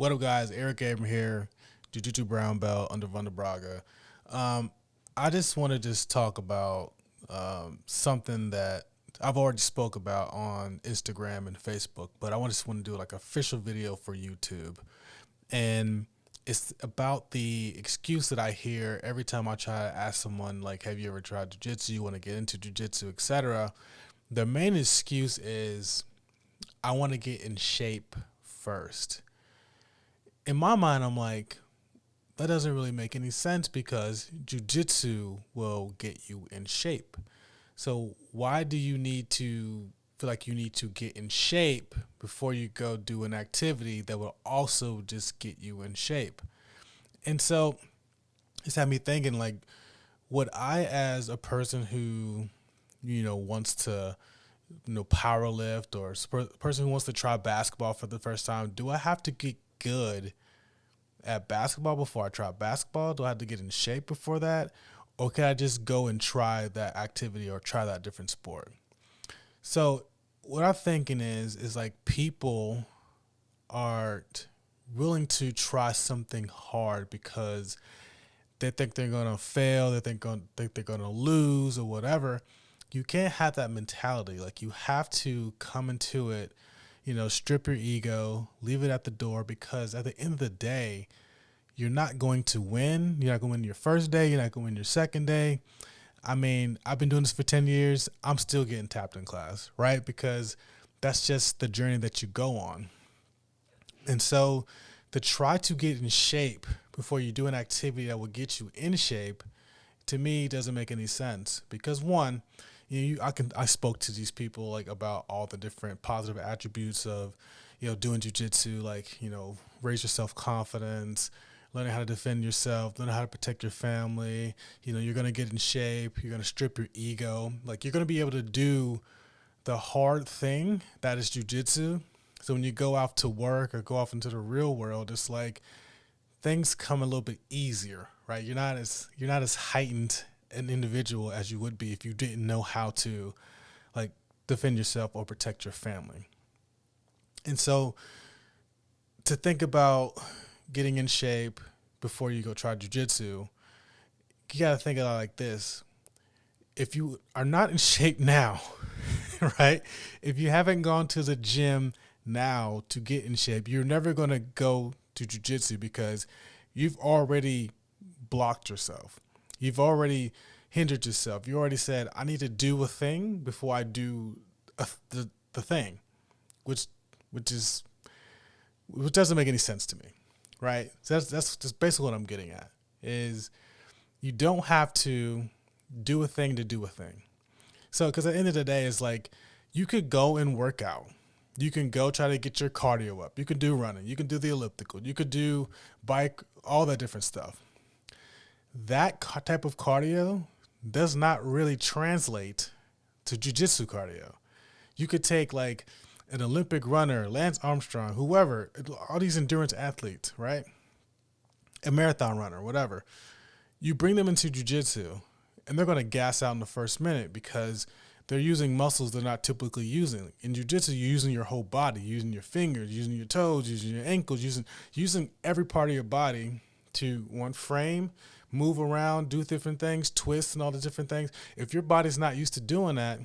What up, guys? Eric Abram here, Jiu-Jitsu brown belt under Van der Braga. Um, I just want to talk about something that I've already spoke about on Instagram and Facebook, but I just want to do like an official video for YouTube, and it's about the excuse that I hear every time I try to ask someone like, "Have you ever tried jiu-jitsu? You want to get into jiu-jitsu, etc." The main excuse is, "I want to get in shape first." In my mind, I'm like, that doesn't really make any sense because jujitsu will get you in shape. So why do you need to feel like you need to get in shape before you go do an activity that will also just get you in shape? And so it's had me thinking, like, would I, as a person who, wants to, power lift, or person who wants to try basketball for the first time, do I have to get good at basketball before I try basketball? Do I have to get in shape before that? Or can I just go and try that activity or try that different sport? So what I'm thinking is like people aren't willing to try something hard because they think they're gonna fail, think they're gonna lose or whatever. You can't have that mentality. Like, you have to come into it, strip your ego, leave it at the door, because at the end of the day, you're not going to win. You're not going to win your first day. You're not going to win your second day. I mean, I've been doing this for 10 years. I'm still getting tapped in class, right? Because that's just the journey that you go on. And so to try to get in shape before you do an activity that will get you in shape, to me, doesn't make any sense. Because one, I spoke to these people like about all the different positive attributes of, doing jujitsu, like, raise your self-confidence, learning how to defend yourself, learning how to protect your family. You're going to get in shape. You're going to strip your ego. Like, you're going to be able to do the hard thing that is jujitsu. So when you go out to work or go off into the real world, it's like things come a little bit easier, right? You're not as heightened an individual as you would be if you didn't know how to, like, defend yourself or protect your family. And so to think about getting in shape before you go try jiu-jitsu, you got to think about it like this. If you are not in shape now, right? If you haven't gone to the gym now to get in shape, you're never going to go to jiu-jitsu because you've already blocked yourself. You've already hindered yourself. You already said, I need to do a thing before I do the thing, which doesn't make any sense to me, right? So that's just basically what I'm getting at, is you don't have to do a thing to do a thing. So, because at the end of the day, it's like you could go and work out. You can go try to get your cardio up. You can do running. You can do the elliptical. You could do bike, all that different stuff. That type of cardio does not really translate to jiu-jitsu cardio. You could take like an Olympic runner, Lance Armstrong, whoever, all these endurance athletes, right? A marathon runner, whatever. You bring them into jiu-jitsu and they're going to gas out in the first minute because they're using muscles they're not typically using. In jiu-jitsu, you're using your whole body, using your fingers, using your toes, using your ankles, using every part of your body to one frame, move around, do different things, twist and all the different things. If your body's not used to doing that,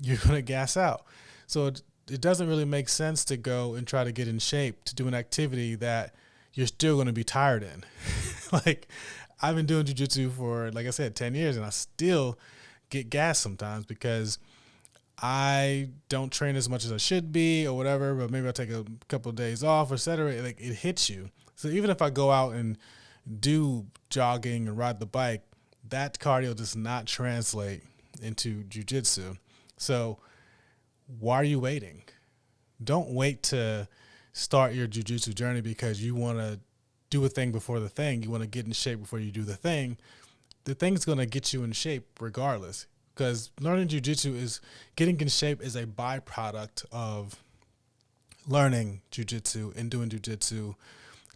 you're going to gas out. So it doesn't really make sense to go and try to get in shape to do an activity that you're still going to be tired in. Like, I've been doing jiu-jitsu for, like I said, 10 years, and I still get gas sometimes because I don't train as much as I should be or whatever, but maybe I'll take a couple of days off, et cetera. Like, it hits you. So even if I go out and do jogging and ride the bike, that cardio does not translate into jiu-jitsu. So why are you waiting? Don't wait to start your jiu-jitsu journey because you want to do a thing before the thing. You want to get in shape before you do the thing. The thing's going to get you in shape regardless, because learning jiu-jitsu getting in shape is a byproduct of learning jiu-jitsu and doing jiu-jitsu,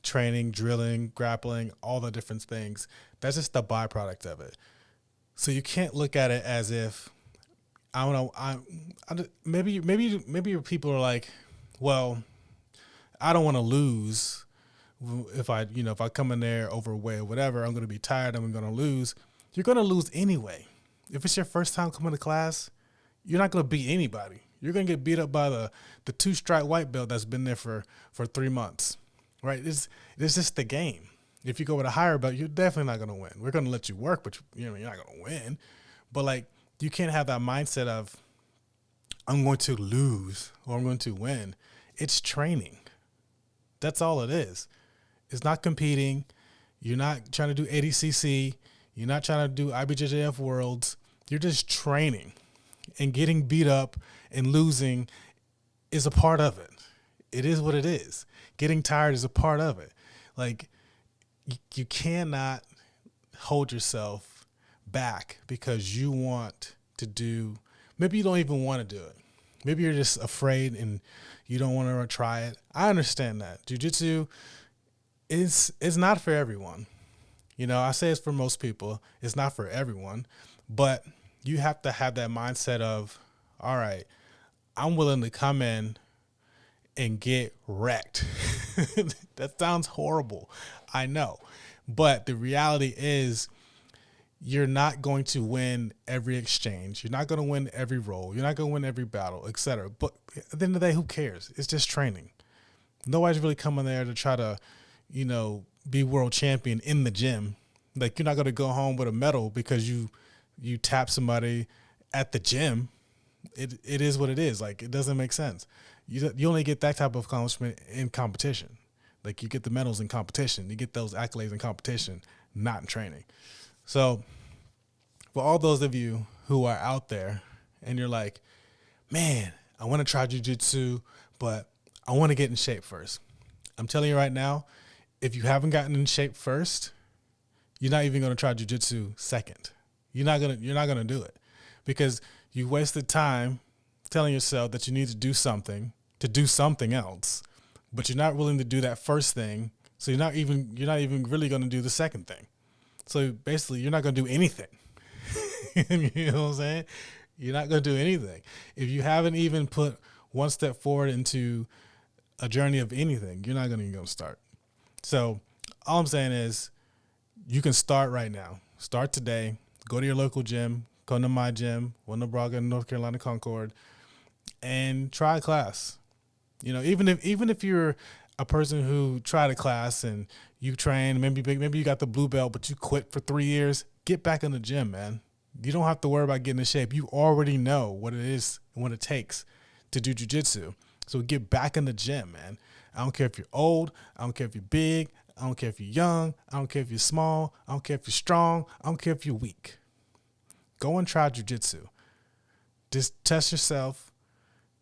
training, drilling, grappling, all the different things. That's just the byproduct of it. So you can't look at it as if, I don't know, maybe people are like, well, I don't want to lose, if I come in there overweight or whatever, I'm going to be tired and I'm going to lose. You're going to lose anyway. If it's your first time coming to class, you're not going to beat anybody. You're going to get beat up by the 2-stripe white belt that's been there for 3 months, right? It's just the game. If you go with a higher belt, you're definitely not going to win. We're going to let you work, but you're not going to win. But like, you can't have that mindset of, I'm going to lose or I'm going to win. It's training. That's all it is. It's not competing. You're not trying to do ADCC. You're not trying to do IBJJF Worlds. You're just training, and getting beat up and losing is a part of it. It is what it is. Getting tired is a part of it. Like, you cannot hold yourself back because you want to do, maybe you don't even want to do it. Maybe you're just afraid and you don't want to try it. I understand that. Jiu-Jitsu is not for everyone. I say it's for most people. It's not for everyone. But you have to have that mindset of, all right, I'm willing to come in and get wrecked. That sounds horrible. I know. But the reality is, you're not going to win every exchange. You're not going to win every roll. You're not going to win every battle, etc. But at the end of the day, who cares? It's just training. Nobody's really coming there to try to, be world champion in the gym. Like, you're not going to go home with a medal because you tap somebody at the gym. It is what it is. Like, it doesn't make sense. You only get that type of accomplishment in competition. Like, you get the medals in competition. You get those accolades in competition, not in training. So for all those of you who are out there and you're like, man, I want to try jiu-jitsu, but I want to get in shape first. I'm telling you right now, if you haven't gotten in shape first, you're not even going to try jiu-jitsu second. You're not going to do it because you wasted time telling yourself that you need to do something else, but you're not willing to do that first thing. So you're not even really going to do the second thing. So basically, you're not going to do anything. You know what I'm saying? You're not going to do anything. If you haven't even put one step forward into a journey of anything, you're not going to start. So all I'm saying is, you can start right now. Start today. Go to your local gym. Come to my gym, Wanda Braga, North Carolina Concord, and try a class. Even if you're a person who tried a class and you train, maybe you got the blue belt, but you quit for 3 years, get back in the gym, man. You don't have to worry about getting in shape. You already know what it is and what it takes to do jiu-jitsu. So get back in the gym, man. I don't care if you're old. I don't care if you're big. I don't care if you're young. I don't care if you're small. I don't care if you're strong. I don't care if you're weak. Go and try jiu-jitsu. Just test yourself.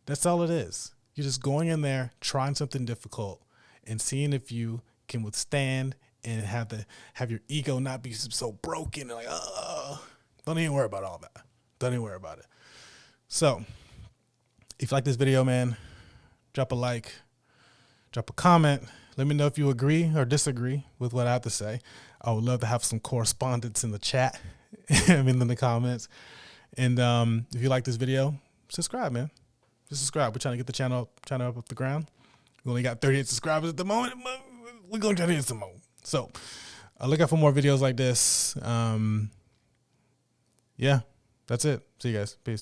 That's all it is. You're just going in there, trying something difficult, and seeing if you can withstand and have your ego not be so broken and like, don't even worry about all that. Don't even worry about it. So, if you like this video, man, drop a like, drop a comment. Let me know if you agree or disagree with what I have to say. I would love to have some correspondence in the chat, in the comments. And if you like this video, subscribe, man. Just subscribe. We're trying to get the channel up off the ground. We only got 38 subscribers at the moment, but we're going to try to get some more. So look out for more videos like this. Yeah, that's it. See you guys. Peace.